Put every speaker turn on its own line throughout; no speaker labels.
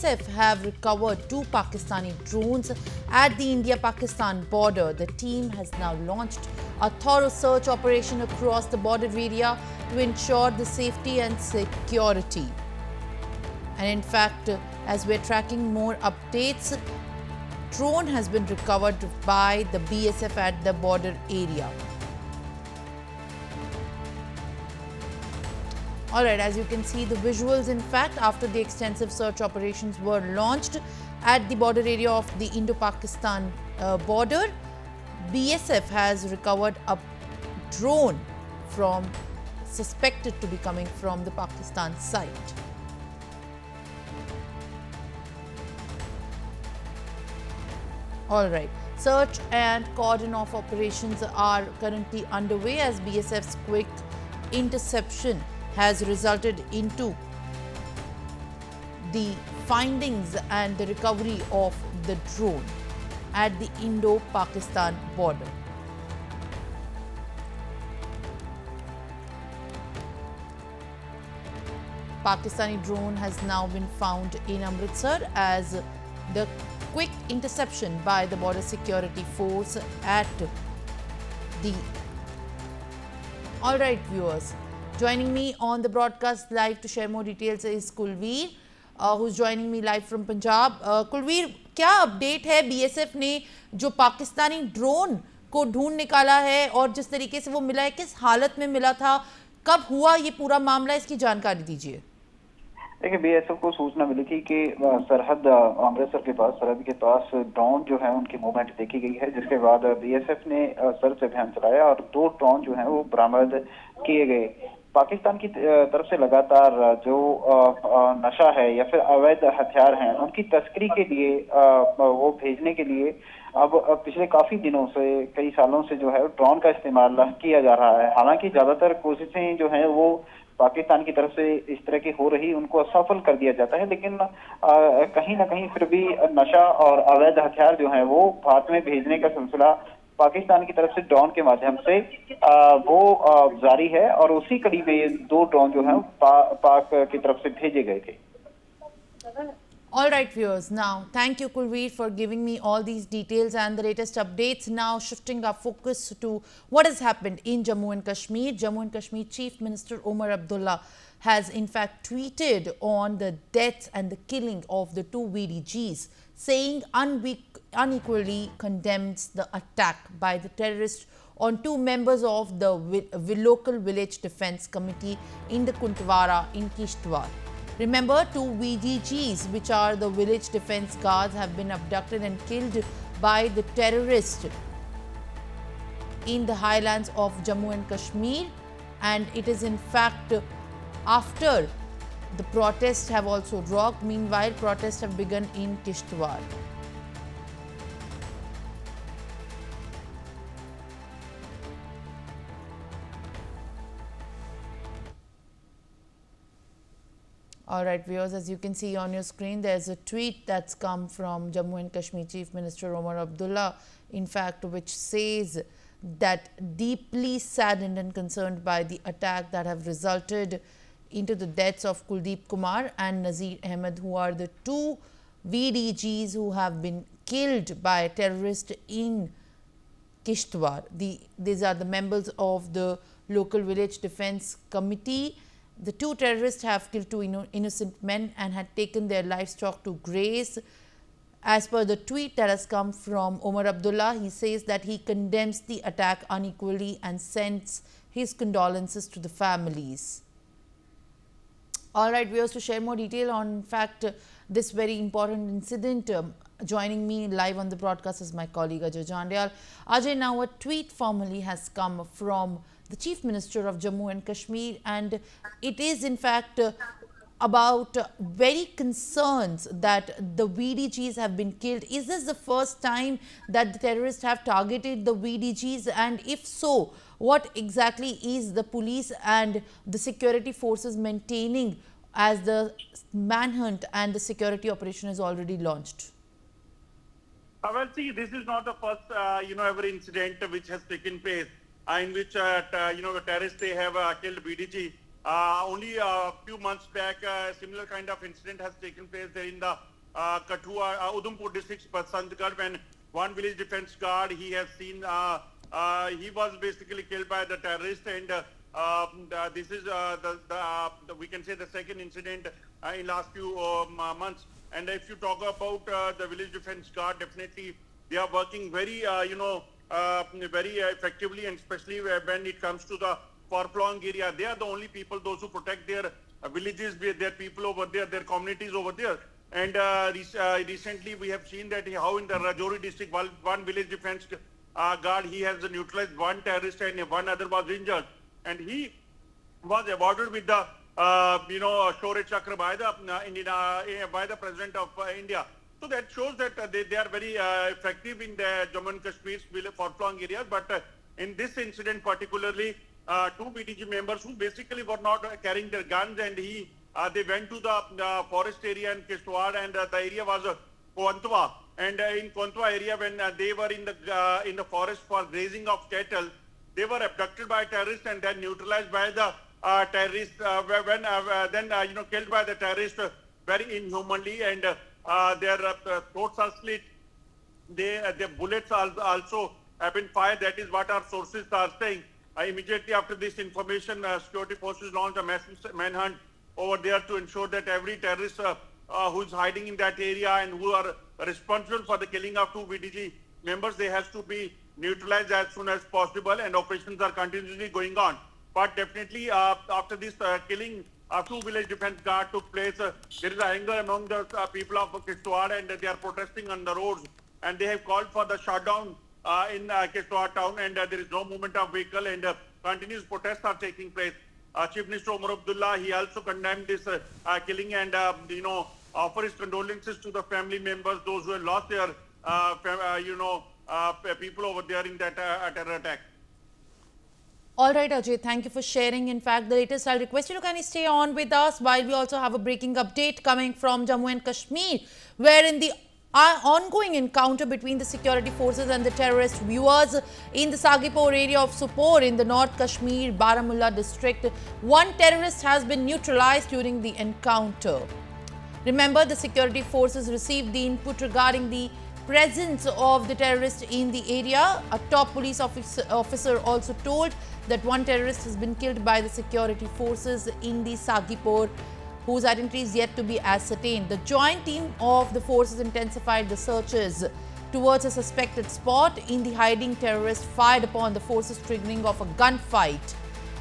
BSF have recovered 2 Pakistani drones at the India-Pakistan border. The team has now launched a thorough search operation across the border area to ensure the safety and security. And in fact, as we're tracking more updates, drone has been recovered by the BSF at the border area. Alright, as you can see the visuals, in fact, after the extensive search operations were launched at the border area of the Indo-Pakistan border, BSF has recovered a drone suspected to be coming from the Pakistan side. Alright, search and cordon off operations are currently underway as BSF's quick interception has resulted into the findings and the recovery of the drone at the Indo-Pakistan border. Pakistani drone has now been found in Amritsar as the quick interception by the border security force at the... Alright viewers, joining me on the broadcast live to share more details is Kulveer, who's joining me live from Punjab. Kulveer, क्या update है BSF ने जो Pakistani drone को ढूंढ निकाला है और जिस तरीके से वो मिला है, किस हालत में मिला था, कब हुआ ये पूरा मामला, इसकी जानकारी दीजिए।
देखिए, BSF को सूचना मिली थी कि सरहद अमृतसर के पास, सरहद के पास ड्रोन जो है उनकी मूवमेंट देखी गई है, जिसके बाद BSF ने सर्च अभियान चलाया और 2 ड्रोन जो है वो बरामद किए गए। पाकिस्तान की तरफ से लगातार जो नशा है या फिर अवैध हथियार हैं उनकी तस्करी के लिए वो भेजने के लिए अब पिछले काफी दिनों से, कई सालों से जो है ड्रोन का इस्तेमाल किया जा रहा है। हालांकि ज्यादातर कोशिशें जो है वो पाकिस्तान की तरफ से इस तरह की हो रही, उनको असफल कर दिया जाता है, लेकिन कहीं ना कहीं फिर भी नशा और अवैध हथियार जो है वो भारत में भेजने का सिलसिला पाकिस्तान की तरफ से ड्रोन के माध्यम से वो जारी है और उसी कड़ी में ये 2 ड्रोन जो है पाक की तरफ से भेजे गए थे।
All right, viewers. Now, thank you, Kulveer, for giving me all these details and the latest updates. Now, shifting our focus to what has happened in Jammu and Kashmir. Jammu and Kashmir Chief Minister Omar Abdullah has in fact tweeted on the death and the killing of the 2 VDGs, saying unequally condemns the attack by the terrorists on 2 members of the local village defense committee in the Kuntwara in Kishtwar. Remember, 2 VDGs, which are the village defense guards, have been abducted and killed by the terrorists in the highlands of Jammu and Kashmir, and it is in fact after the protests have also rocked. Meanwhile, protests have begun in Kishtwar. Alright viewers, as you can see on your screen, there's a tweet that's come from Jammu and Kashmir Chief Minister Omar Abdullah, in fact, which says that deeply saddened and concerned by the attack that have resulted into the deaths of Kuldeep Kumar and Nazir Ahmed, who are the 2 VDGs who have been killed by terrorists in Kishtwar. These are the members of the local village defense committee. The 2 terrorists have killed 2 innocent men and had taken their livestock to graze. As per the tweet that has come from Omar Abdullah, he says that he condemns the attack unequally and sends his condolences to the families. Alright viewers, to share more detail on in fact this very important incident, joining me live on the broadcast is my colleague Ajay Jandyal. Ajay, now a tweet formally has come from the Chief Minister of Jammu and Kashmir, and it is in fact about very concerns that the VDGs have been killed. Is this the first time that the terrorists have targeted the VDGs, and if so, what exactly is the police and the security forces maintaining as the manhunt and the security operation is already launched?
Well, see, this is not the first, ever incident which has taken place in which, the terrorists, they have killed BDG. Only a few months back, a similar kind of incident has taken place there in the Kathua, Udhampur district, Pasantgarh, when one village defense guard, he has seen, he was basically killed by the terrorist, and this is we can say the second incident in last few months. And if you talk about the village defense guard, definitely they are working very, very effectively, and especially when it comes to the far-flung area. They are the only people, those who protect their villages, their people over there, their communities over there. And recently we have seen that how in the Rajouri district, one village defense guard, he has neutralized one terrorist and one other was injured. And he was awarded with the, Shaurya Chakra by the President of India. So that shows that they are very effective in the Jammu and Kashmir's far-flung areas. But in this incident particularly, two BDG members who basically were not carrying their guns, and they went to the forest area in Kishtwar, and the area was Kontwa. And in Kontwa area, when they were in the forest for grazing of cattle, they were abducted by terrorists and then neutralized by the terrorists. Killed by the terrorists very inhumanly, and their throats are slit. The bullets also have been fired. That is what our sources are saying. Immediately after this information, security forces launched a massive manhunt over there to ensure that every terrorist who is hiding in that area and who are responsible for the killing of two VDG members, they have to be neutralized as soon as possible, and operations are continuously going on. But definitely after this killing, two village defense guard took place, there is anger among the people of Kishtwar, and they are protesting on the roads, and they have called for the shutdown in Kishtwar town, and there is no movement of vehicle, and continuous protests are taking place. Chief Minister Omar Abdullah, he also condemned this killing, and offer his condolences to the family members, those who have lost their people over there in that terror attack.
All right, Ajay, thank you for sharing. In fact, the latest, I'll request you to kindly stay on with us while we also have a breaking update coming from Jammu and Kashmir, wherein the ongoing encounter between the security forces and the terrorist viewers in the Sagipur area of Sopore in the North Kashmir, Baramulla district. One terrorist has been neutralized during the encounter. Remember, the security forces received the input regarding the presence of the terrorist in the area. A top police officer also told that one terrorist has been killed by the security forces in the Sagipur, whose identity is yet to be ascertained. The joint team of the forces intensified the searches towards a suspected spot. In the hiding, terrorists fired upon the forces, triggering off a gunfight.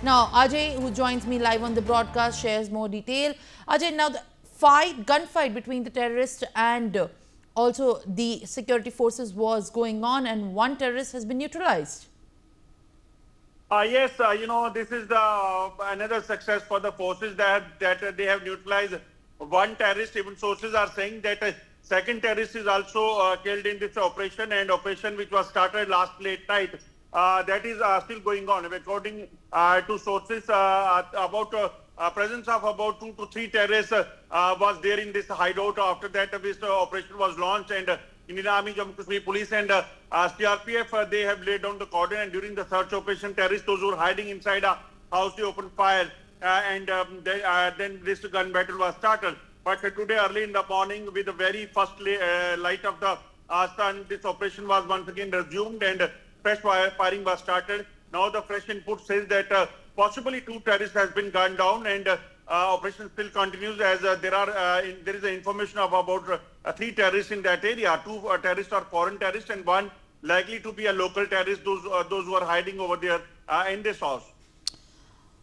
Now, Ajay, who joins me live on the broadcast, shares more detail. Ajay, now the gunfight between the terrorists and also the security forces was going on, and one terrorist has been neutralized.
Yes, this is another success for the forces that they have neutralized one terrorist. Even sources are saying that a second terrorist is also killed in this operation, and operation which was started last late night, that is still going on. According to sources, about presence of about 2 to 3 terrorists was there in this hideout. After that, this operation was launched, and Indian Army, Jammu Kashmir Police, and CRPF, they have laid down the cordon, and during the search operation, terrorists, those who were hiding inside a house, they opened fire, and then this gun battle was started. But today, early in the morning, with the very first light of the sun, this operation was once again resumed, and fresh firing was started. Now the fresh input says that possibly 2 terrorists has been gunned down, and operation still continues, as there is information of about 3 terrorists in that area. 2 terrorists are foreign terrorists, and 1 likely to be a local terrorist, those who are hiding over there in this house.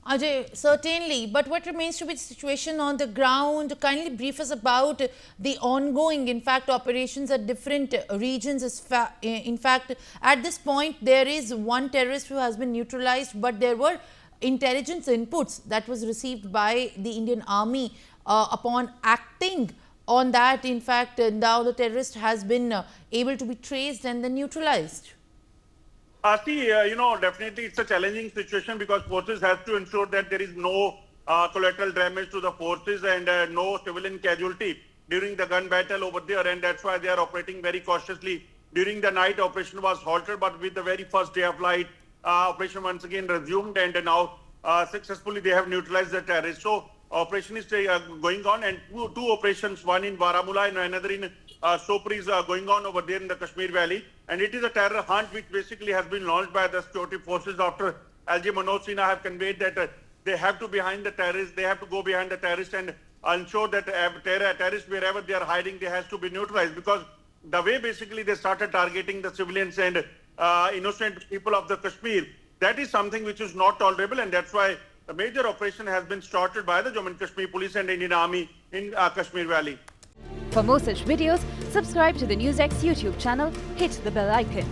Ajay, certainly, but what remains to be the situation on the ground? Kindly brief us about the ongoing, in fact, operations at different regions. In fact, at this point, there is one terrorist who has been neutralized, but there were intelligence inputs that was received by the Indian Army upon acting on that. In fact, now the terrorist has been able to be traced and then neutralized.
Definitely it's a challenging situation, because forces have to ensure that there is no collateral damage to the forces and no civilian casualty during the gun battle over there, and that's why they are operating very cautiously. During the night, operation was halted, but with the very first day of light, operation once again resumed, and now successfully they have neutralized the terrorists. So operation is going on, and two operations, one in Baramulla and another in Sopore is going on over there in the Kashmir Valley. And it is a terror hunt which basically has been launched by the security forces after LG Manoj Sinha have conveyed that they have to behind the terrorists, they have to go behind the terrorists and ensure that terrorists, wherever they are hiding, they has to be neutralized, because the way basically they started targeting the civilians and innocent people of the Kashmir, that is something which is not tolerable, and that's why a major operation has been started by the Jammu and Kashmir Police and Indian Army in Kashmir Valley.
For more such videos, subscribe to the NewsX YouTube channel, hit the bell icon.